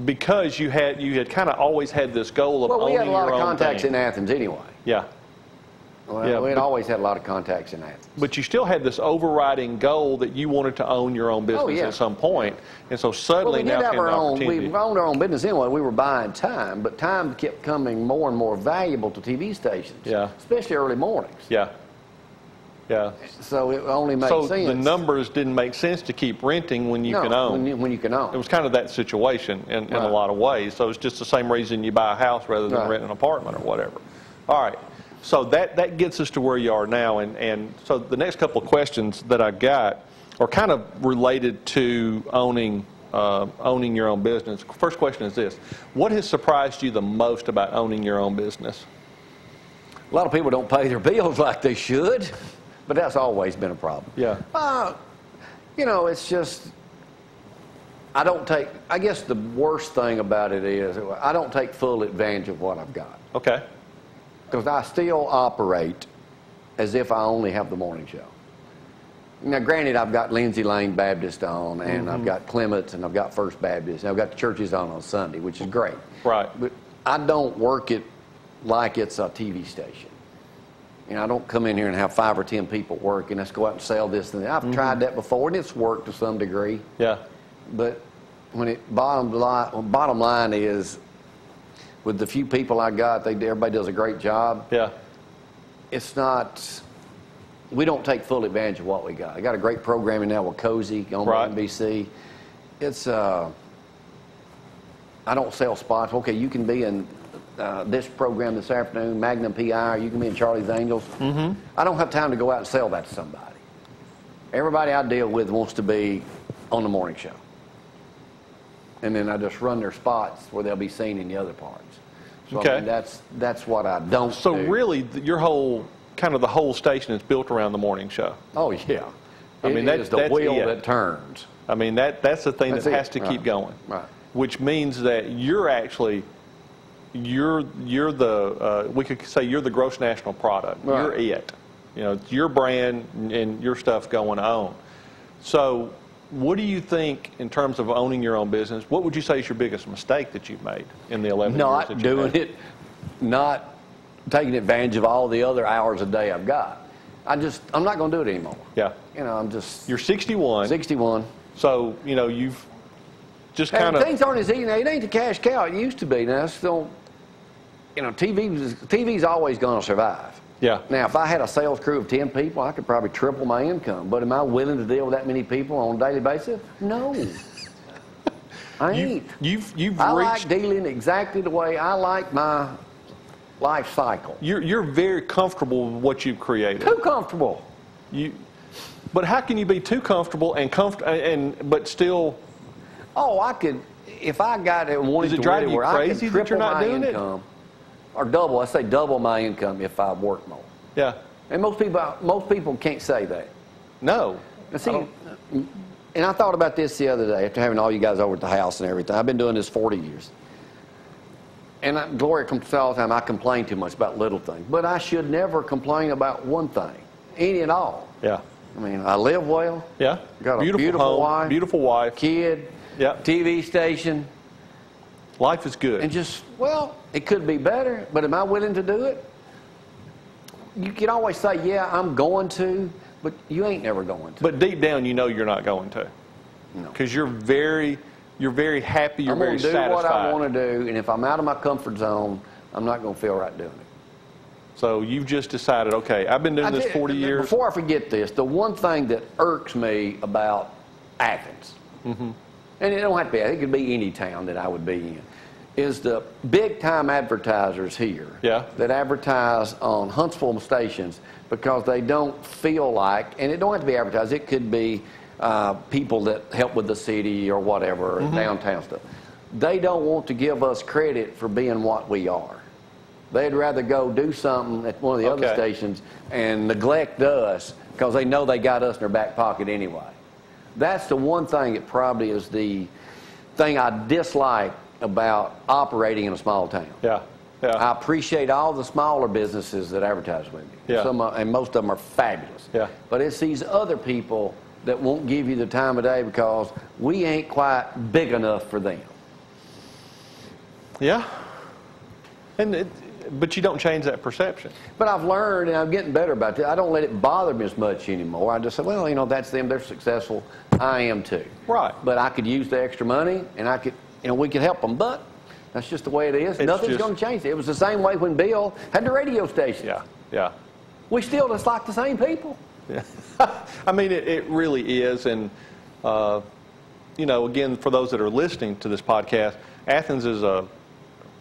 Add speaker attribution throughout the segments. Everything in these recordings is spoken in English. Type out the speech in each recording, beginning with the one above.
Speaker 1: because you had kind of always had this goal of owning your own thing.
Speaker 2: Well, we had a lot of contacts in Athens anyway.
Speaker 1: Yeah.
Speaker 2: Well, yeah, we had always had a lot of contacts in Athens.
Speaker 1: But you still had this overriding goal that you wanted to own your own business at some point. And so suddenly now came the opportunity.
Speaker 2: We owned our own business anyway. We were buying time, but time kept coming more and more valuable to TV stations, especially early mornings.
Speaker 1: Yeah. Yeah.
Speaker 2: So it only made sense.
Speaker 1: So the numbers didn't make sense to keep renting when you can own.
Speaker 2: When you can own.
Speaker 1: It was kind of that situation in a lot of ways. So it's just the same reason you buy a house rather than rent an apartment or whatever. All right. So that gets us to where you are now. And so the next couple of questions that I got are kind of related to owning your own business. First question is this. What has surprised you the most about owning your own business?
Speaker 2: A lot of people don't pay their bills like they should, but that's always been a problem.
Speaker 1: Yeah.
Speaker 2: You know, it's just, I guess the worst thing about it is I don't take full advantage of what I've got.
Speaker 1: Okay.
Speaker 2: Because I still operate as if I only have the morning show. Now, granted, I've got Lindsay Lane Baptist on, and I've got Clements, and I've got First Baptist, and I've got the churches on Sunday, which is great.
Speaker 1: Right.
Speaker 2: But I don't work it like it's a TV station. You know, I don't come in here and have 5 or 10 people working. Let's go out and sell this and that. I've tried that before, and it's worked to some degree.
Speaker 1: Yeah.
Speaker 2: But when it bottom line is, with the few people I got, everybody does a great job.
Speaker 1: Yeah.
Speaker 2: It's not, we don't take full advantage of what we got. I got a great programming now with Cozy on NBC. It's, I don't sell spots. Okay, you can be in this program this afternoon, Magnum PI, or you can be in Charlie's Angels. I don't have time to go out and sell that to somebody. Everybody I deal with wants to be on the morning show. And then I just run their spots where they'll be seen in the other parts. So I mean, that's what I don't do.
Speaker 1: So really, your whole, kind of the whole station is built around the morning show.
Speaker 2: Oh, yeah.
Speaker 1: I mean,
Speaker 2: that's the wheel that turns.
Speaker 1: I mean, that's the thing that has to keep going.
Speaker 2: Right.
Speaker 1: Which means that you're actually, you're the, we could say you're the gross national product.
Speaker 2: Right.
Speaker 1: You're it. You know, it's your brand and your stuff going on. So what do you think in terms of owning your own business? What would you say is your biggest mistake that you've made in the 11 years that you've had?
Speaker 2: Not doing it, not taking advantage of all the other hours a day I've got. I'm not going to do it anymore.
Speaker 1: Yeah.
Speaker 2: You know, I'm just...
Speaker 1: You're 61.
Speaker 2: 61.
Speaker 1: So, you know, you've just kind of...
Speaker 2: Things aren't as easy now. It ain't the cash cow it used to be. Now, still, you know, TV's always going to survive.
Speaker 1: Yeah.
Speaker 2: Now, if I had a sales crew of 10 people, I could probably triple my income. But am I willing to deal with that many people on a daily basis? No. I ain't. I like dealing exactly the way I like my life cycle.
Speaker 1: You're very comfortable with what you've created.
Speaker 2: Too comfortable.
Speaker 1: But how can you be too comfortable but still?
Speaker 2: Oh, I could, if I got it and wanted to
Speaker 1: drive you
Speaker 2: where
Speaker 1: crazy
Speaker 2: I could
Speaker 1: that you're not doing
Speaker 2: income, or double. I say double my income if I work more.
Speaker 1: Yeah.
Speaker 2: And most people can't say that.
Speaker 1: No.
Speaker 2: See, and I thought about this the other day after having all you guys over at the house and everything. I've been doing this 40 years. And Gloria comes all the time, I complain too much about little things. But I should never complain about one thing, any at all.
Speaker 1: Yeah.
Speaker 2: I mean, I live well.
Speaker 1: Yeah.
Speaker 2: Got a beautiful wife.
Speaker 1: Beautiful wife.
Speaker 2: Kid.
Speaker 1: Yeah.
Speaker 2: TV station.
Speaker 1: Life is good.
Speaker 2: And just, well, it could be better, but am I willing to do it? You can always say, yeah, I'm going to, but you ain't never going to.
Speaker 1: But deep down, you know you're not going to.
Speaker 2: No.
Speaker 1: Because you're very happy, you're very satisfied.
Speaker 2: I'm going to do what I want to do, and if I'm out of my comfort zone, I'm not going to feel right doing it. So
Speaker 1: you've just decided, okay, I've been doing this 40 years.
Speaker 2: Before I forget this, the one thing that irks me about Athens, and it don't have to be, it could be any town that I would be in, is the big-time advertisers here that advertise on Huntsville stations because they don't feel like, and it don't have to be advertised, it could be people that help with the city or whatever, downtown stuff. They don't want to give us credit for being what we are. They'd rather go do something at one of the other stations and neglect us because they know they got us in their back pocket anyway. That's the one thing that probably is the thing I dislike about operating in a small town.
Speaker 1: Yeah. Yeah.
Speaker 2: I appreciate all the smaller businesses that advertise with me.
Speaker 1: Yeah.
Speaker 2: And most of them are fabulous.
Speaker 1: Yeah.
Speaker 2: But it's these other people that won't give you the time of day because we ain't quite big enough for them.
Speaker 1: Yeah. But you don't change that perception.
Speaker 2: But I've learned, and I'm getting better about that. I don't let it bother me as much anymore. I just say, well, you know, that's them. They're successful. I am too.
Speaker 1: Right.
Speaker 2: But I could use the extra money, and I could, you know, we could help them. But that's just the way it is. Nothing's going to change it. It was the same way when Bill had the radio station.
Speaker 1: Yeah. Yeah.
Speaker 2: We still just like the same people.
Speaker 1: Yeah. I mean, it really is. And, you know, again, for those that are listening to this podcast, Athens is a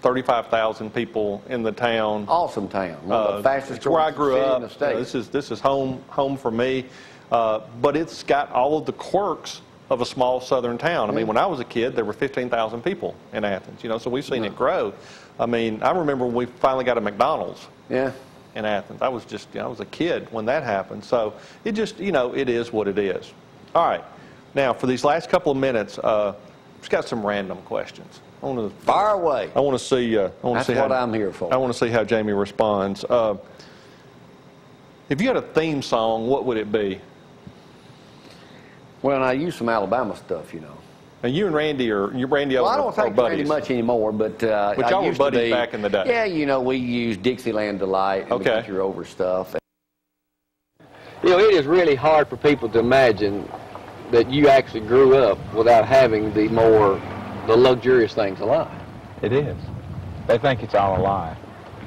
Speaker 1: 35,000 people in the town.
Speaker 2: Awesome town. One of the fastest
Speaker 1: growing cities in
Speaker 2: the state.
Speaker 1: You know, this is home for me. But it's got all of the quirks of a small southern town. I mean, when I was a kid, there were 15,000 people in Athens. You know, so we've seen it grow. I mean, I remember when we finally got a McDonald's.
Speaker 2: Yeah.
Speaker 1: In Athens. I was just, you know, I was a kid when that happened. So it just, you know, it is what it is. All right. Now, for these last couple of minutes, just got some random questions. I want to
Speaker 2: fire away.
Speaker 1: I want to see.
Speaker 2: That's what I'm here for.
Speaker 1: I want to see how Jamie responds. If you had a theme song, what would it be?
Speaker 2: Well, I use some Alabama stuff, you know.
Speaker 1: And you and Randy are buddies.
Speaker 2: Well, I don't think Randy much anymore, but
Speaker 1: y'all were buddies back in the day.
Speaker 2: Yeah, you know, we used Dixieland Delight and the Get Your Over stuff.
Speaker 3: You know, it is really hard for people to imagine that you actually grew up without having the luxurious things of life.
Speaker 4: It is. They think it's all a lie.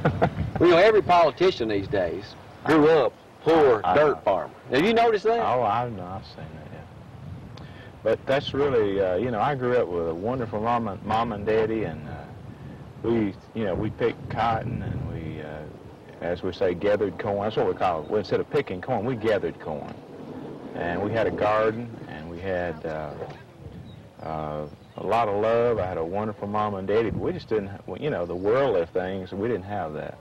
Speaker 3: Well, you know, every politician these days grew up poor, dirt farmer. Have you noticed that?
Speaker 4: Oh, I've seen that, yeah. But that's really, you know, I grew up with a wonderful mom and daddy, and we, you know, we picked cotton, and we, as we say, gathered corn. That's what we call it. Well, instead of picking corn, we gathered corn. And we had a garden, and we had a lot of love. I had a wonderful mom and daddy, but we just didn't, you know, the worldly things, we didn't have that.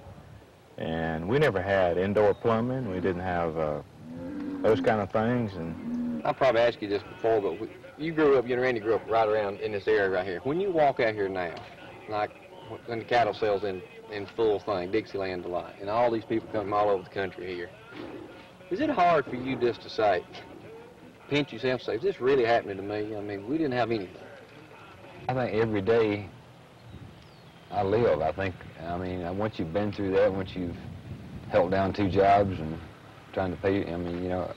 Speaker 4: And we never had indoor plumbing. We didn't have those kind of things. And
Speaker 3: I probably asked you this before, but you grew up, you and Randy grew up right around in this area right here. When you walk out here now, like when the cattle sales in full thing, Dixieland Delight, and all these people come from all over the country here, is it hard for you just to say, pinch yourself and say, is this really happening to me? I mean, we didn't have anything.
Speaker 4: I think every day I live, I mean, once you've been through that, once you've held down 2 jobs and trying to pay, I mean, you know,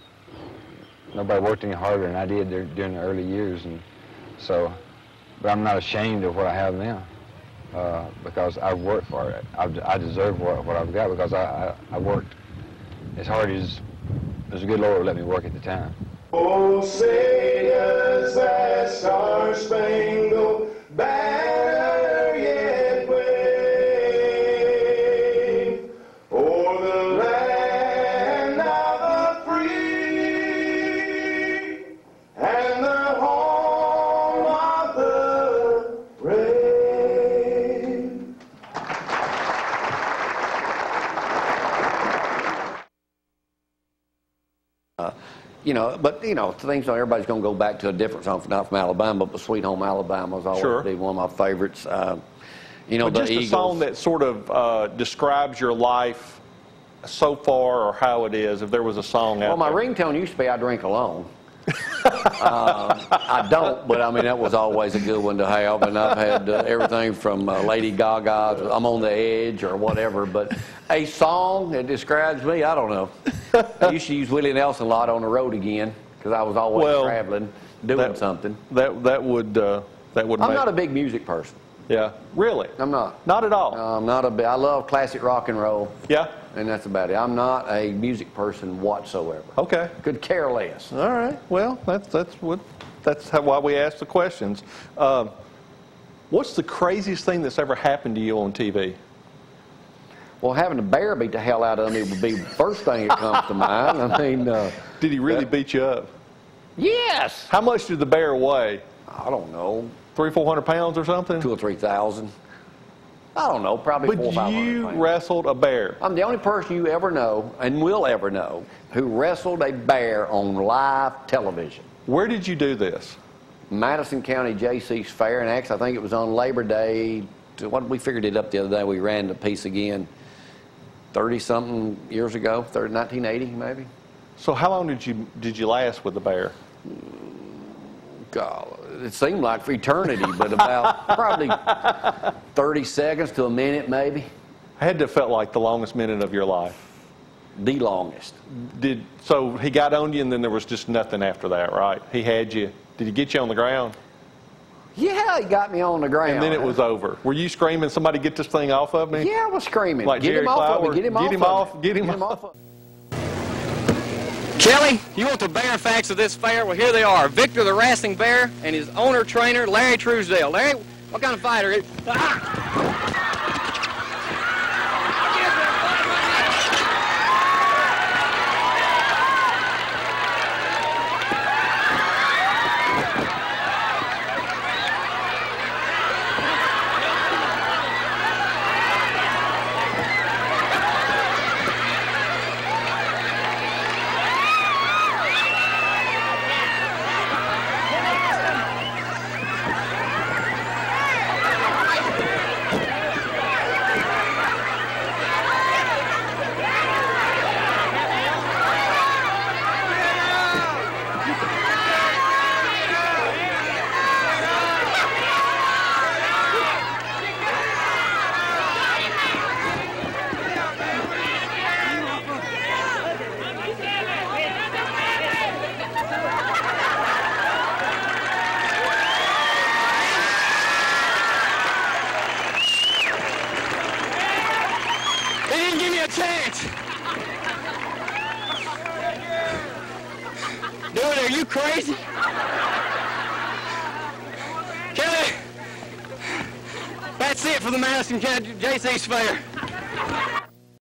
Speaker 4: nobody worked any harder than I did during the early years, and so, but I'm not ashamed of what I have now, because I've worked for it. I deserve what I've got because I worked as hard as the good Lord would let me work at the time.
Speaker 5: Oh, say does that star-spangled banner yet wave o'er the land of the free and the home of the brave?
Speaker 2: You know, but, you know, things like everybody's going to go back to a different song, not from Alabama, but Sweet Home Alabama is always be one of my favorites. You know,
Speaker 1: but just
Speaker 2: Eagles.
Speaker 1: a song that sort of describes your life so far or how it is, if there was a song out
Speaker 2: there. Well, my
Speaker 1: there.
Speaker 2: ringtone used to be I Drink Alone. I don't, but I mean, that was always a good one to have, and I've had everything from Lady Gaga's I'm on the Edge or whatever, but a song that describes me, I don't know. I used to use Willie Nelson a lot on the road again because I was always traveling, doing something.
Speaker 1: That would
Speaker 2: I'm not a big music person.
Speaker 1: Yeah, really?
Speaker 2: I'm not.
Speaker 1: Not at all?
Speaker 2: No, I'm not a big, I love classic rock and roll.
Speaker 1: Yeah?
Speaker 2: And that's about it. I'm not a music person whatsoever.
Speaker 1: Okay.
Speaker 2: Could care less.
Speaker 1: All right. Well, that's why we ask the questions. What's the craziest thing that's ever happened to you on TV?
Speaker 2: Well, having a bear beat the hell out of me would be the first thing that comes to mind. I mean,
Speaker 1: did he really beat you up?
Speaker 2: Yes.
Speaker 1: How much did the bear weigh?
Speaker 2: I don't know.
Speaker 1: 300-400 pounds or something?
Speaker 2: 2,000 or 3,000. I don't know, probably 400 or 500
Speaker 1: But you
Speaker 2: pounds.
Speaker 1: wrestled a bear.
Speaker 2: I'm the only person you ever know, and will ever know, who wrestled a bear on live television.
Speaker 1: Where did you do this?
Speaker 2: Madison County J.C.'s Fair, and actually I think it was on Labor Day. We figured it up the other day. We ran the piece again 30-something years ago, 1980 maybe.
Speaker 1: So how long did you last with the bear?
Speaker 2: God, it seemed like for eternity, but about probably 30 seconds to a minute maybe.
Speaker 1: I had to have felt like the longest minute of your life.
Speaker 2: The longest.
Speaker 1: So he got on you and then there was just nothing after that, right? He had you. Did he get you on the ground?
Speaker 2: Yeah, he got me on the ground.
Speaker 1: And then it was over. Were you screaming, somebody get this thing off of me?
Speaker 2: Yeah, I was screaming.
Speaker 1: Like
Speaker 2: Get
Speaker 1: Jerry
Speaker 2: him off of
Speaker 1: Clower?
Speaker 2: me. Get him off
Speaker 1: Get him
Speaker 2: of
Speaker 1: off.
Speaker 2: me.
Speaker 1: Get him
Speaker 2: off of me.
Speaker 6: Kelly, you want the bear facts of this fair? Well, here they are. Victor the Wrestling Bear and his owner-trainer, Larry Truesdale. Larry, what kind of fighter is he? They didn't give me a chance. Dude, are you crazy? Kelly, that's it for the Madison County JC's Fair.